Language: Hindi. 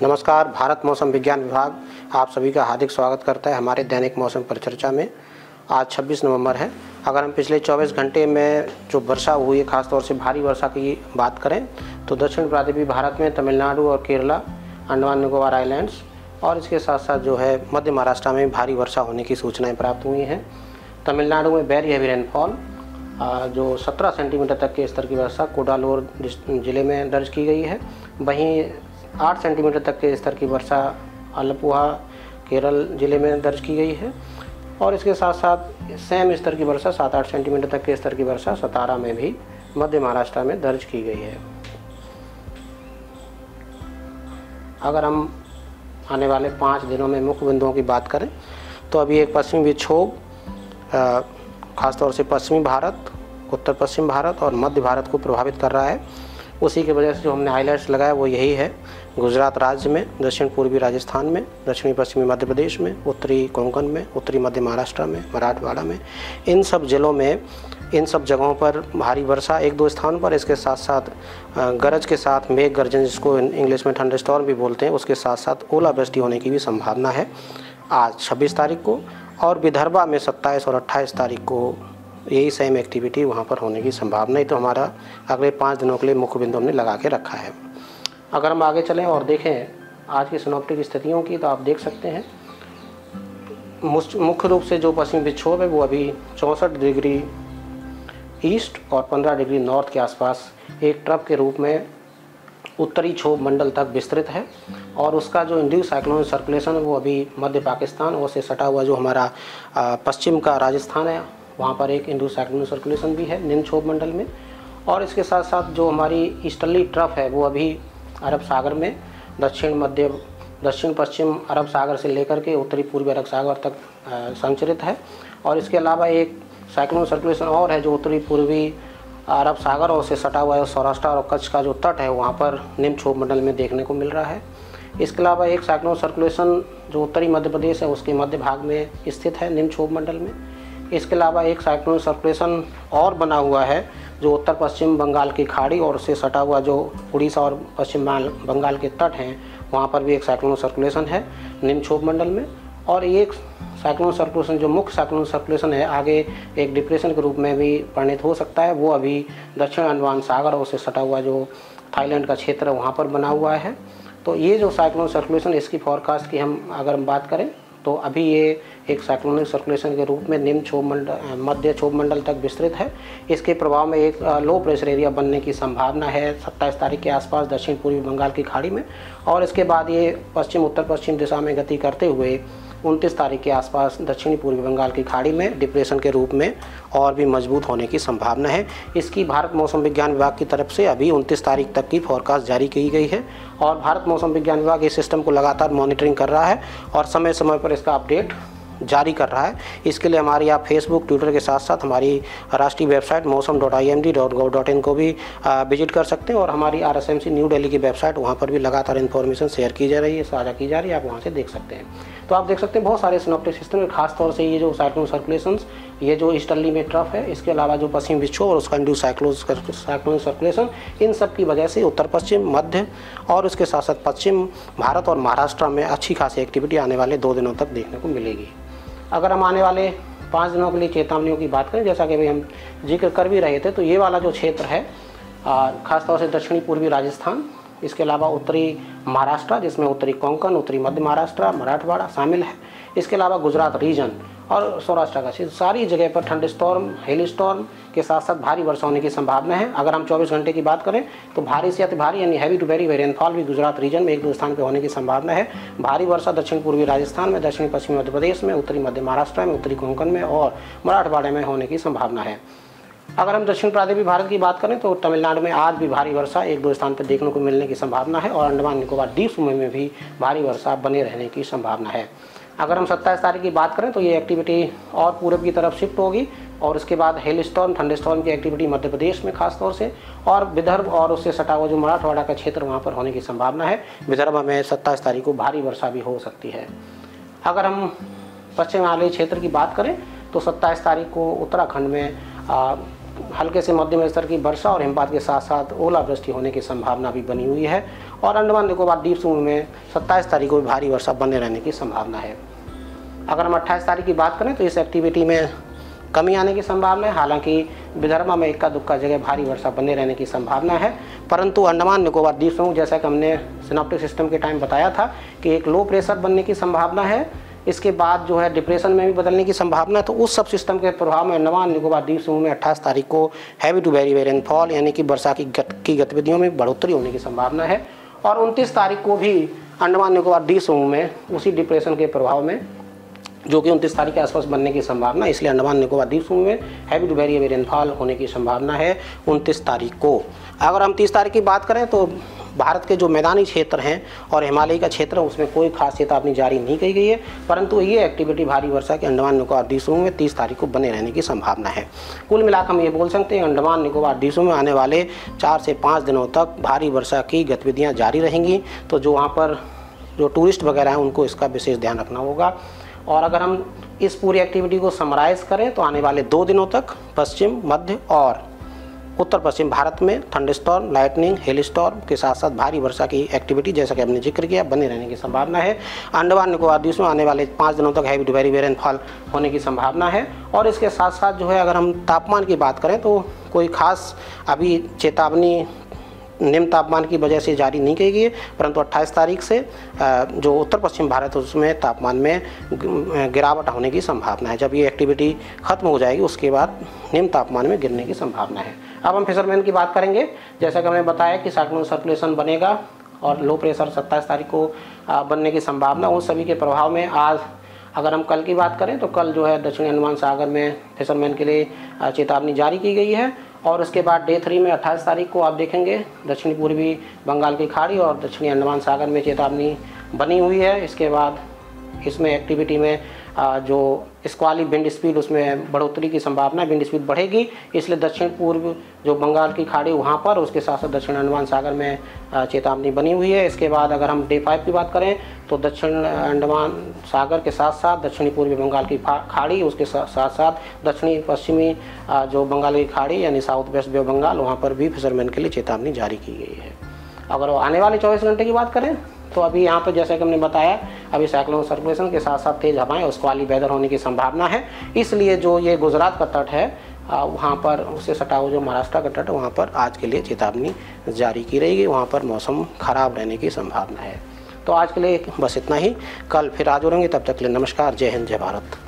नमस्कार। भारत मौसम विज्ञान विभाग आप सभी का हार्दिक स्वागत करता है हमारे दैनिक मौसम परिचर्चा में। आज 26 नवंबर है। अगर हम पिछले 24 घंटे में जो वर्षा हुई है, खासतौर से भारी वर्षा की बात करें तो दक्षिण प्रांतीय भारत में तमिलनाडु और केरला, अंडमान निकोबार आइलैंड्स और इसके साथ साथ जो है मध्य महाराष्ट्र में भारी वर्षा होने की सूचनाएँ प्राप्त हुई हैं। तमिलनाडु में वेरी हेवी रेनफॉल जो 17 सेंटीमीटर तक के स्तर की वर्षा कोडालोर जिले में दर्ज की गई है। वहीं 8 सेंटीमीटर तक के स्तर की वर्षा आलपुआ केरल जिले में दर्ज की गई है और इसके साथ साथ सेम स्तर की वर्षा 7-8 सेंटीमीटर तक के स्तर की वर्षा सतारा में भी मध्य महाराष्ट्र में दर्ज की गई है। अगर हम आने वाले 5 दिनों में मुख्य बिंदुओं की बात करें तो अभी एक पश्चिमी विक्षोभ खासतौर से पश्चिमी भारत, उत्तर पश्चिम भारत और मध्य भारत को प्रभावित कर रहा है। उसी की वजह से जो हमने हाईलाइट्स लगाया वो यही है। गुजरात राज्य में, दक्षिण पूर्वी राजस्थान में, दक्षिणी पश्चिमी मध्य प्रदेश में, उत्तरी कोंकण में, उत्तरी मध्य महाराष्ट्र में, मराठवाड़ा में, इन सब जिलों में, इन सब जगहों पर भारी वर्षा 1-2 स्थानों पर, इसके साथ साथ गरज के साथ मेघ गर्जन, जिसको इंग्लिश में थंडरस्टॉर्म भी बोलते हैं, उसके साथ साथ ओलावृष्टि होने की भी संभावना है आज 26 तारीख को। और विदर्भा में 27 और 28 तारीख को यही सेम एक्टिविटी वहाँ पर होने की संभावना है। तो हमारा अगले 5 दिनों के लिए मुख्य बिंदु हमने लगा के रखा है। अगर हम आगे चलें और देखें आज की सिनोप्टिक स्थितियों की तो आप देख सकते हैं मुख्य रूप से जो पश्चिमी विक्षोभ है वो अभी 64 डिग्री ईस्ट और 15 डिग्री नॉर्थ के आसपास एक ट्रफ के रूप में उत्तरी क्षोभ मंडल तक विस्तृत है और उसका जो इंड्यूस साइक्लोनिक सर्कुलेशन है वो अभी मध्य पाकिस्तान और से सटा हुआ जो हमारा पश्चिम का राजस्थान है वहाँ पर एक इंड्यूस साइक्लोनिक सर्कुलेशन भी है निम्न क्षोभ मंडल में। और इसके साथ साथ जो हमारी ईस्टर्ली ट्रफ है वो अभी अरब सागर में दक्षिण पश्चिम अरब सागर से लेकर के उत्तरी पूर्वी अरब सागर तक संचरित है। और इसके अलावा एक साइक्लोनिक सर्कुलेशन और है जो उत्तरी पूर्वी अरब सागर और से सटा हुआ है सौराष्ट्र और कच्छ का जो तट है वहाँ पर निम्न क्षोभ मंडल में देखने को मिल रहा है। इसके अलावा एक साइक्लोनिक सर्कुलेशन जो उत्तरी मध्य प्रदेश है उसके मध्य भाग में स्थित है निम्न क्षोभ मंडल में। इसके अलावा एक साइक्लोनिक सर्कुलेशन और बना हुआ है जो उत्तर पश्चिम बंगाल की खाड़ी और उससे सटा हुआ जो उड़ीसा और पश्चिम बंगाल के तट हैं वहाँ पर भी एक साइक्लोनिक सर्कुलेशन है निम्न क्षोभ मंडल में। और एक साइक्लोनिक सर्कुलेशन जो मुख्य साइक्लोनिक सर्कुलेशन है आगे एक डिप्रेशन के रूप में भी परिणित हो सकता है, वो अभी दक्षिण अंडमान सागर और उससे सटा हुआ जो थाईलैंड का क्षेत्र है वहाँ पर बना हुआ है। तो ये जो साइक्लोनिक सर्कुलेशन इसकी फॉरकास्ट की अगर हम बात करें तो अभी ये एक साइक्लोनिक सर्कुलेशन के रूप में निम्न मध्य क्षोभ मंडल तक विस्तृत है। इसके प्रभाव में एक लो प्रेशर एरिया बनने की संभावना है 27 तारीख के आसपास दक्षिण पूर्वी बंगाल की खाड़ी में। और इसके बाद ये पश्चिम उत्तर पश्चिम दिशा में गति करते हुए 29 तारीख के आसपास दक्षिणी पूर्वी बंगाल की खाड़ी में डिप्रेशन के रूप में और भी मजबूत होने की संभावना है। इसकी भारत मौसम विज्ञान विभाग की तरफ से अभी 29 तारीख तक की फॉरकास्ट जारी की गई है और भारत मौसम विज्ञान विभाग इस सिस्टम को लगातार मॉनिटरिंग कर रहा है और समय समय पर इसका अपडेट जारी कर रहा है। इसके लिए हमारी आप फेसबुक, ट्विटर के साथ साथ हमारी राष्ट्रीय वेबसाइट मौसम.imd.gov.in को भी विजिट कर सकते हैं और हमारी RSMC न्यू दिल्ली की वेबसाइट वहाँ पर भी लगातार इन्फॉर्मेशन शेयर की जा रही है, साझा की जा रही है, आप वहाँ से देख सकते हैं। तो आप देख सकते हैं बहुत सारे सिनॉप्टिक सिस्टम में खासतौर से ये जो साइक्लोनिक सर्कुलेशंस, ये जो ईस्टर्ली में ट्रफ है, इसके अलावा जो पश्चिमी विक्षोभ और उसका इंड्यूस साइक्लोनिक सर्कुलेशन, इन सब की वजह से उत्तर पश्चिम, मध्य और उसके साथ साथ पश्चिम भारत और महाराष्ट्र में अच्छी खासी एक्टिविटी आने वाले 2 दिनों तक देखने को मिलेगी। अगर हम आने वाले 5 दिनों के लिए चेतावनियों की बात करें, जैसा कि अभी हम जिक्र कर भी रहे थे, तो ये वाला जो क्षेत्र है खासतौर से दक्षिणी पूर्वी राजस्थान, इसके अलावा उत्तरी महाराष्ट्र जिसमें उत्तरी कोंकण, उत्तरी मध्य महाराष्ट्र, मराठवाड़ा शामिल है, इसके अलावा गुजरात रीजन और सौराष्ट्र का क्षेत्र, सारी जगह पर थंडरस्टॉर्म, हेल स्टॉर्म के साथ साथ भारी वर्षा होने की संभावना है। अगर हम 24 घंटे की बात करें तो भारी से अति भारी यानी हैवी टू वेरी रेनफॉल भी गुजरात रीजन में 1-2 स्थान पर होने की संभावना है। भारी वर्षा दक्षिण पूर्वी राजस्थान में, दक्षिण पश्चिमी मध्य प्रदेश में, उत्तरी मध्य महाराष्ट्र में, उत्तरी कोंकण में और मराठवाड़ा में होने की संभावना है। अगर हम दक्षिण प्रांतीय भारत की बात करें तो तमिलनाडु में आज भी भारी वर्षा 1-2 स्थान पर देखने को मिलने की संभावना है और अंडमान निकोबार द्वीप समूह में भी भारी वर्षा बने रहने की संभावना है। अगर हम 27 तारीख की बात करें तो ये एक्टिविटी और पूरब की तरफ शिफ्ट होगी और उसके बाद हेल स्टॉर्म, थंडरस्टॉर्म की एक्टिविटी मध्य प्रदेश में खासतौर से और विदर्भ और उससे सटा हुआ जो मराठवाड़ा का क्षेत्र वहाँ पर होने की संभावना है। विदर्भ में 27 तारीख को भारी वर्षा भी हो सकती है। अगर हम पश्चिम हिमालयी क्षेत्र की बात करें तो 27 तारीख को उत्तराखंड में हल्के से मध्यम स्तर की वर्षा और हिमपात के साथ साथ ओलावृष्टि होने की संभावना भी बनी हुई है और अंडमान निकोबार द्वीप समूह में 27 तारीख को भी भारी वर्षा बने रहने की संभावना है। अगर हम 28 तारीख की बात करें तो इस एक्टिविटी में कमी आने की संभावना है। हालांकि विदर्भ में इक्का दुक्का जगह भारी वर्षा बने रहने की संभावना है, परंतु अंडमान निकोबार द्वीप समूह, जैसा कि हमने सिनॉप्टिक सिस्टम के टाइम बताया था कि एक लो प्रेशर बनने की संभावना है, इसके बाद जो है डिप्रेशन में भी बदलने की संभावना है। तो उस सब सिस्टम के प्रभाव में अंडमान निकोबार द्वीप समूह में 28 तारीख को heavy to very very rainfall यानी कि वर्षा की गतिविधियों में बढ़ोतरी होने की संभावना है। और 29 तारीख को भी अंडमान निकोबार द्वीप समूह में उसी डिप्रेशन के प्रभाव में, जो कि 29 तारीख के आसपास बनने की संभावना, इसलिए अंडमान निकोबार द्वीप समूह में heavy to very heavy rainfall होने की संभावना है 29 तारीख को। अगर हम 30 तारीख की बात करें तो भारत के जो मैदानी क्षेत्र हैं और हिमालय का क्षेत्र है उसमें कोई खास चेतावनी जारी नहीं की गई है, परंतु ये एक्टिविटी भारी वर्षा के अंडमान निकोबार द्वीप समूह में 30 तारीख को बने रहने की संभावना है। कुल मिलाकर हम ये बोल सकते हैं अंडमान निकोबार द्वीप समूह में आने वाले 4 से 5 दिनों तक भारी वर्षा की गतिविधियाँ जारी रहेंगी। तो जो वहाँ पर जो टूरिस्ट वगैरह हैं उनको इसका विशेष ध्यान रखना होगा। और अगर हम इस पूरी एक्टिविटी को समराइज करें तो आने वाले 2 दिनों तक पश्चिम, मध्य और उत्तर पश्चिम भारत में थंडरस्टॉर्म, लाइटनिंग, हेल स्टॉर्म के साथ साथ भारी वर्षा की एक्टिविटी, जैसा कि हमने जिक्र किया, बने रहने की संभावना है। अंडमान निकोबार द्वीप में आने वाले 5 दिनों तक heavy to very very rainfall होने की संभावना है। और इसके साथ साथ जो है अगर हम तापमान की बात करें तो कोई खास अभी चेतावनी निम्न तापमान की वजह से जारी नहीं की गई है, परंतु 28 तारीख से जो उत्तर पश्चिम भारत है उसमें तापमान में गिरावट होने की संभावना है। जब ये एक्टिविटी खत्म हो जाएगी उसके बाद निम्न तापमान में गिरने की संभावना है। अब हम फिशरमैन की बात करेंगे। जैसा कि हमने बताया कि साइक्लोन सर्कुलेशन बनेगा और लो प्रेशर 27 तारीख को बनने की संभावना, उन सभी के प्रभाव में आज अगर हम कल की बात करें तो कल जो है दक्षिणी अंडमान सागर में फिशरमैन के लिए चेतावनी जारी की गई है। और उसके बाद डे 3 में 28 तारीख को आप देखेंगे दक्षिणी पूर्वी बंगाल की खाड़ी और दक्षिणी अंडमान सागर में चेतावनी बनी हुई है। इसके बाद इसमें एक्टिविटी में जो स्क्वाली विंड स्पीड उसमें बढ़ोतरी की संभावना है, विंड स्पीड बढ़ेगी, इसलिए दक्षिण पूर्व जो बंगाल की खाड़ी वहाँ पर, उसके साथ साथ दक्षिण अंडमान सागर में चेतावनी बनी हुई है। इसके बाद अगर हम डे 5 की बात करें तो दक्षिण अंडमान सागर के साथ साथ दक्षिणी पूर्वी बंगाल की खाड़ी, उसके साथ साथ दक्षिणी पश्चिमी जो बंगाल की खाड़ी यानी south west bay of Bengal, वहाँ पर भी फिशरमैन के लिए चेतावनी जारी की गई है। अगर आने वाले 24 घंटे की बात करें तो अभी यहाँ पर जैसे कि हमने बताया अभी साइक्लोन सर्कुलेशन के साथ साथ तेज़ हवाएं और स्क्वाली वेदर होने की संभावना है, इसलिए जो ये गुजरात का तट है वहाँ पर उससे सटा हुआ जो महाराष्ट्र का तट है वहाँ पर आज के लिए चेतावनी जारी की रहेगी, वहाँ पर मौसम खराब रहने की संभावना है। तो आज के लिए बस इतना ही, कल फिर आज हो रहेंगे, तब तक के लिए नमस्कार, जय हिंद, जय भारत।